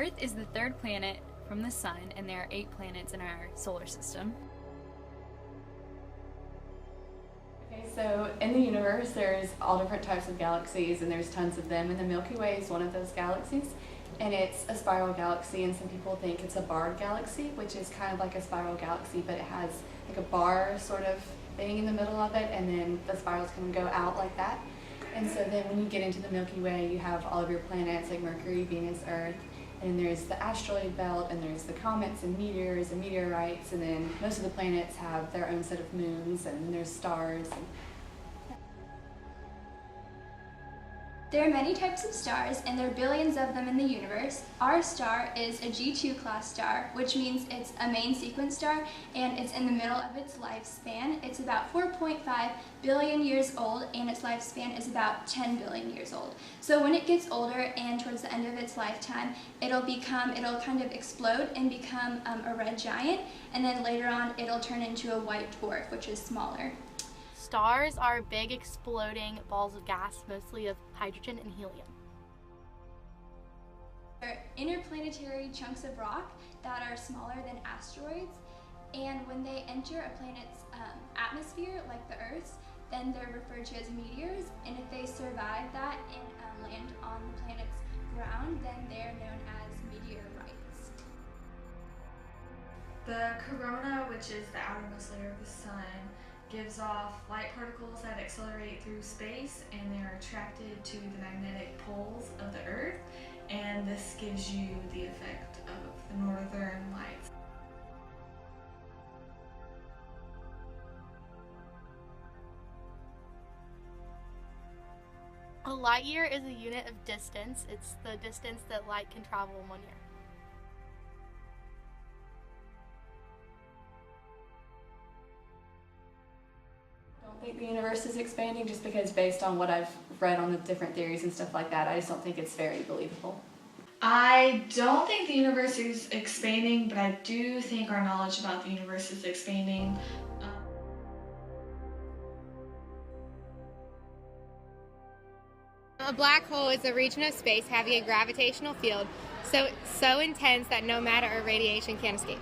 Earth is the third planet from the Sun, and there are 8 planets in our solar system. Okay, so in the universe there's all different types of galaxies and there's tons of them, and the Milky Way is one of those galaxies, and it's a spiral galaxy, and some people think it's a barred galaxy, which is kind of like a spiral galaxy, but it has like a bar sort of thing in the middle of it, and then the spirals can go out like that. And so then when you get into the Milky Way, you have all of your planets like Mercury, Venus, Earth, and there's the asteroid belt, and there's the comets and meteors and meteorites, and then most of the planets have their own set of moons, and then there's stars. There are many types of stars, and there are billions of them in the universe. Our star is a G2 class star, which means it's a main sequence star, and it's in the middle of its lifespan. It's about 4.5 billion years old, and its lifespan is about 10 billion years old. So when it gets older and towards the end of its lifetime, it'll kind of explode and become a red giant, and then later on it'll turn into a white dwarf, which is smaller. Stars are big exploding balls of gas, mostly of hydrogen and helium. They're interplanetary chunks of rock that are smaller than asteroids, and when they enter a planet's atmosphere, like the Earth's, then they're referred to as meteors, and if they survive that and land on the planet's ground, then they're known as meteorites. The corona, which is the outermost layer of the sun, gives off light particles that accelerate through space, and they're attracted to the magnetic poles of the Earth, and this gives you the effect of the northern lights. A light year is a unit of distance. It's the distance that light can travel in 1 year. I think the universe is expanding, just because based on what I've read on the different theories and stuff like that, I just don't think it's very believable. I don't think the universe is expanding, but I do think our knowledge about the universe is expanding. A black hole is a region of space having a gravitational field so intense that no matter or radiation can escape.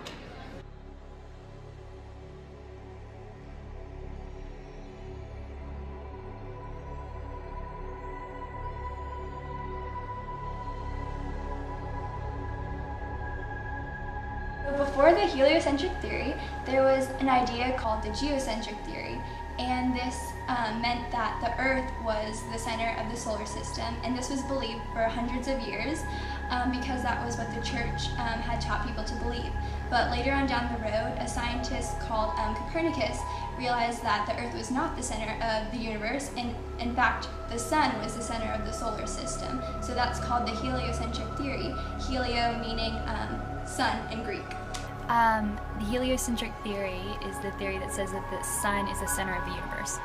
Before the heliocentric theory, there was an idea called the geocentric theory, and this meant that the Earth was the center of the solar system, and this was believed for hundreds of years because that was what the church had taught people to believe. But later on down the road, a scientist called Copernicus realized that the Earth was not the center of the universe, and in fact the sun was the center of the solar system. So that's called the heliocentric theory, helio meaning sun in Greek. The heliocentric theory is the theory that says that the sun is the center of the universe.